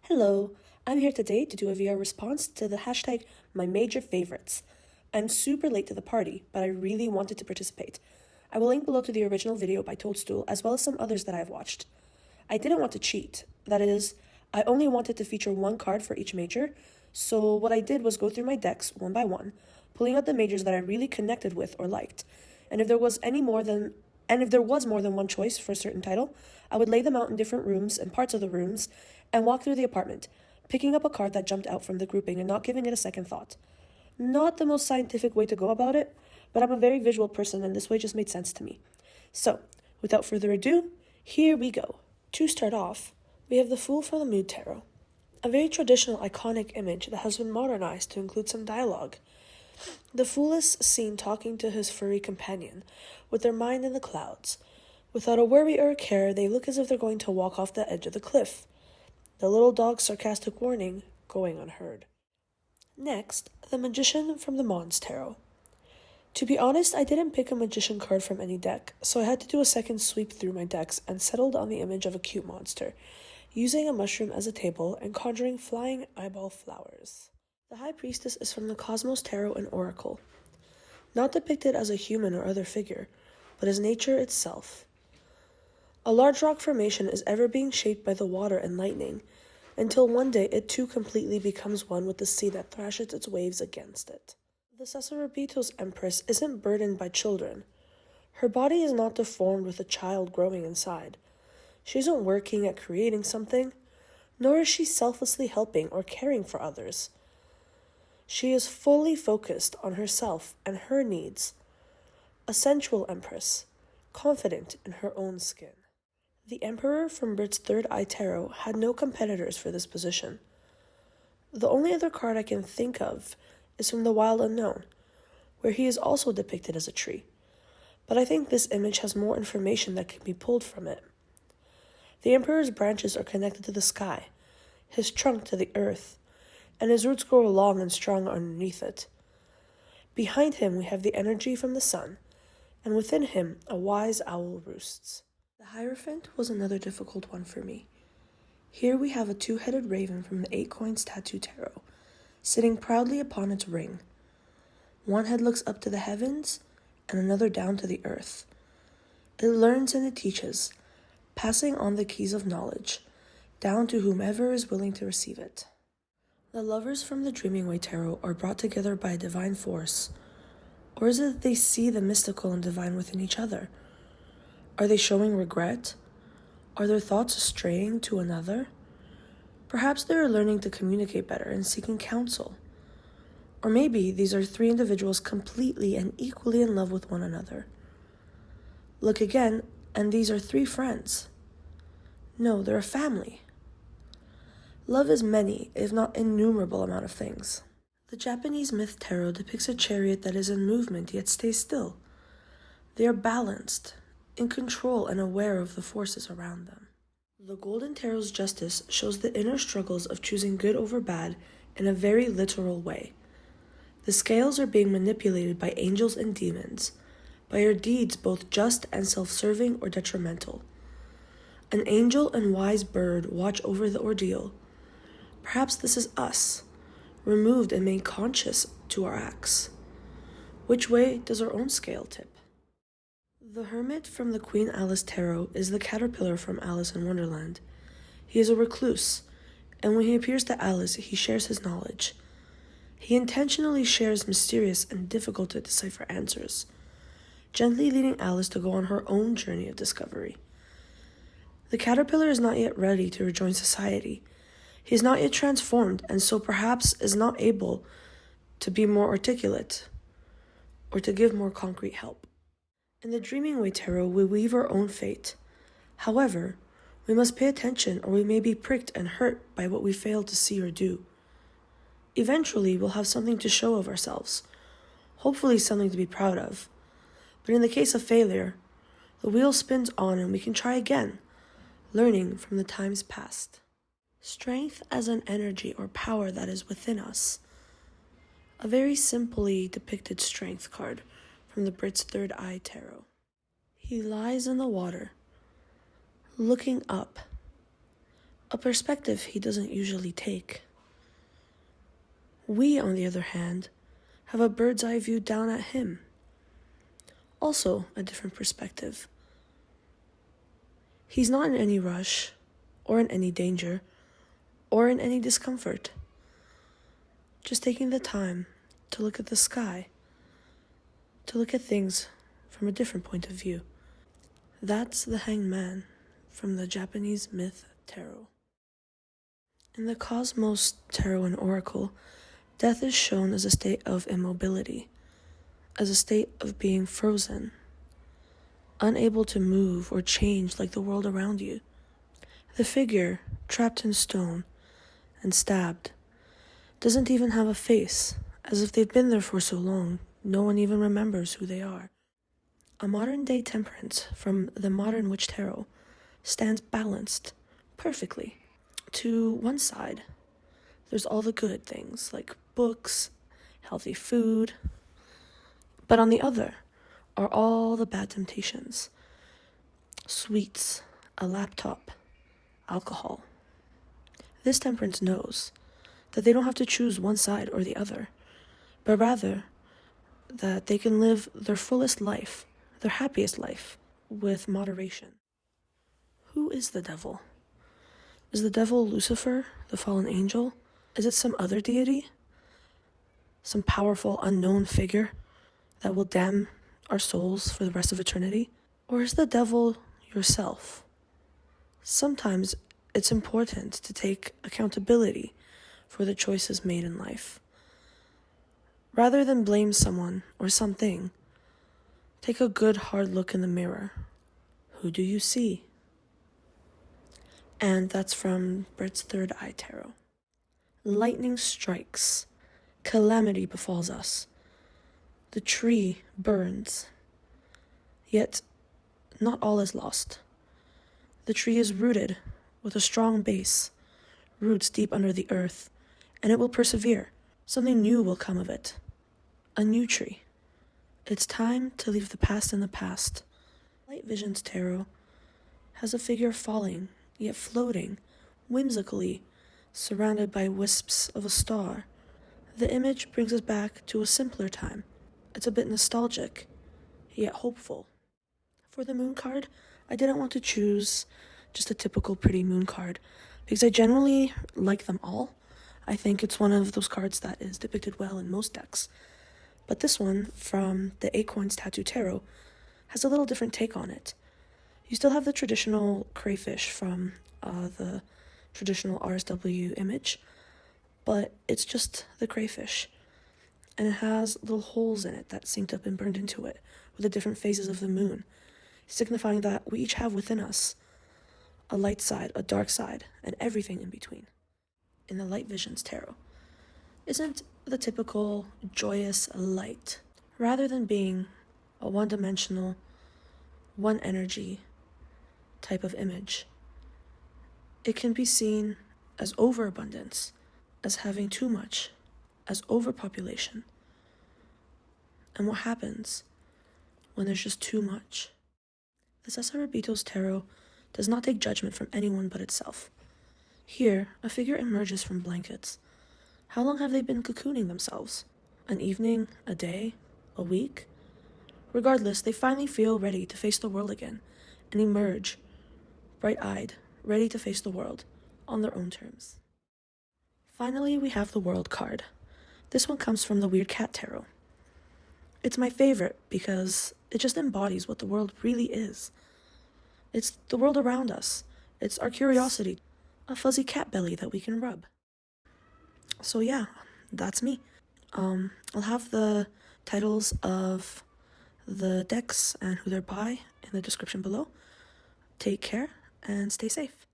Hello, I'm here today to do a VR response to the hashtag #MyMajorFavorites. I'm super late to the party, but I really wanted to participate. I will link below to the original video by Toadstool as well as some others that I've watched. I didn't want to cheat, that is, I only wanted to feature one card for each major, so what I did was go through my decks one by one, pulling out the majors that I really connected with or liked, and if there was more than one choice for a certain title, I would lay them out in different rooms and parts of the rooms and walk through the apartment, picking up a card that jumped out from the grouping and not giving it a second thought. Not the most scientific way to go about it, but I'm a very visual person and this way just made sense to me. So, without further ado, here we go. To start off, we have the Fool from the Mood Tarot, a very traditional iconic image that has been modernized to include some dialogue. The Fool is seen talking to his furry companion, with their mind in the clouds. Without a worry or a care, they look as if they're going to walk off the edge of the cliff. The little dog's sarcastic warning going unheard. Next, the Magician from the Monstarot. To be honest, I didn't pick a Magician card from any deck, so I had to do a second sweep through my decks and settled on the image of a cute monster, using a mushroom as a table and conjuring flying eyeball flowers. The High Priestess is from the Cosmos Tarot and Oracle, not depicted as a human or other figure, but as nature itself. A large rock formation is ever being shaped by the water and lightning, until one day it too completely becomes one with the sea that thrashes its waves against it. The Sasuraibito's Empress isn't burdened by children. Her body is not deformed with a child growing inside. She isn't working at creating something, nor is she selflessly helping or caring for others. She is fully focused on herself and her needs. A sensual Empress, confident in her own skin. The Emperor from Britt's Third Eye Tarot had no competitors for this position. The only other card I can think of is from the Wild Unknown, where he is also depicted as a tree, but I think this image has more information that can be pulled from it. The Emperor's branches are connected to the sky, his trunk to the earth, and his roots grow long and strong underneath it. Behind him we have the energy from the sun, and within him a wise owl roosts. The Hierophant was another difficult one for me. Here we have a two-headed raven from the 8 Coins Tattoo Tarot, sitting proudly upon its ring. One head looks up to the heavens, and another down to the earth. It learns and it teaches, passing on the keys of knowledge, down to whomever is willing to receive it. The lovers from the Dreaming Way Tarot are brought together by a divine force, or is it that they see the mystical and divine within each other? Are they showing regret? Are their thoughts straying to another? Perhaps they are learning to communicate better and seeking counsel. Or maybe these are 3 individuals completely and equally in love with one another. Look again, and these are 3 friends. No, they're a family. Love is many, if not innumerable amount of things. The Japanese Myth Tarot depicts a chariot that is in movement yet stays still. They are balanced, in control and aware of the forces around them. The Golden Tarot's Justice shows the inner struggles of choosing good over bad in a very literal way. The scales are being manipulated by angels and demons, by your deeds both just and self-serving or detrimental. An angel and wise bird watch over the ordeal. Perhaps this is us, removed and made conscious to our acts. Which way does our own scale tip? The Hermit from the Queen Alice Tarot is the caterpillar from Alice in Wonderland. He is a recluse, and when he appears to Alice, he shares his knowledge. He intentionally shares mysterious and difficult to decipher answers, gently leading Alice to go on her own journey of discovery. The caterpillar is not yet ready to rejoin society. He is not yet transformed, and so perhaps is not able to be more articulate or to give more concrete help. In the Dreaming Way Tarot, we weave our own fate. However, we must pay attention or we may be pricked and hurt by what we fail to see or do. Eventually, we'll have something to show of ourselves, hopefully something to be proud of. But in the case of failure, the wheel spins on and we can try again, learning from the times past. Strength as an energy or power that is within us. A very simply depicted strength card from the Britts Third Eye Tarot. He lies in the water, looking up, a perspective he doesn't usually take. We, on the other hand, have a bird's eye view down at him. Also a different perspective. He's not in any rush, or in any danger, or in any discomfort. Just taking the time to look at the sky, to look at things from a different point of view. That's the Hanged Man from the Japanese myth tarot. In the Cosmos Tarot and Oracle, death is shown as a state of immobility, as a state of being frozen, unable to move or change like the world around you. The figure, trapped in stone and stabbed, doesn't even have a face, as if they've been there for so long, no one even remembers who they are. A modern-day Temperance from the Modern Witch Tarot stands balanced perfectly. To one side, there's all the good things, like books, healthy food. But on the other are all the bad temptations. Sweets, a laptop, alcohol. This Temperance knows that they don't have to choose one side or the other, but rather that they can live their fullest life, their happiest life, with moderation. Who is the devil? Is the devil Lucifer, the fallen angel? Is it some other deity? Some powerful, unknown figure that will damn our souls for the rest of eternity? Or is the devil yourself? Sometimes it's important to take accountability for the choices made in life. Rather than blame someone or something, take a good hard look in the mirror. Who do you see? And that's from Britt's Third Eye Tarot. Lightning strikes. Calamity befalls us. The tree burns. Yet, not all is lost. The tree is rooted with a strong base, roots deep under the earth, and it will persevere. Something new will come of it. A new tree. It's time to leave the past in the past. Light Visions Tarot has a figure falling, yet floating, whimsically, surrounded by wisps of a star. The image brings us back to a simpler time. It's a bit nostalgic, yet hopeful. For the moon card, I didn't want to choose just a typical pretty moon card, because I generally like them all. I think it's one of those cards that is depicted well in most decks. But this one, from the Acorns Tattoo Tarot, has a little different take on it. You still have the traditional crayfish from the traditional RSW image, but it's just the crayfish. And it has little holes in it that seem to have been burned into it with the different phases of the moon, signifying that we each have within us a light side, a dark side, and everything in between. In the Light Visions Tarot, isn't the typical joyous light, rather than being a one-dimensional, one energy type of image. It can be seen as overabundance, as having too much, as overpopulation. And what happens when there's just too much? The Sasuraibito's tarot does not take judgment from anyone but itself. Here, a figure emerges from blankets. How long have they been cocooning themselves? An evening? A day? A week? Regardless, they finally feel ready to face the world again and emerge, bright-eyed, ready to face the world on their own terms. Finally, we have the World card. This one comes from the Weird Cat Tarot. It's my favorite because it just embodies what the world really is. It's the world around us. It's our curiosity, a fuzzy cat belly that we can rub. So yeah, that's me. I'll have the titles of the decks and who they're by in the description below. Take care and stay safe.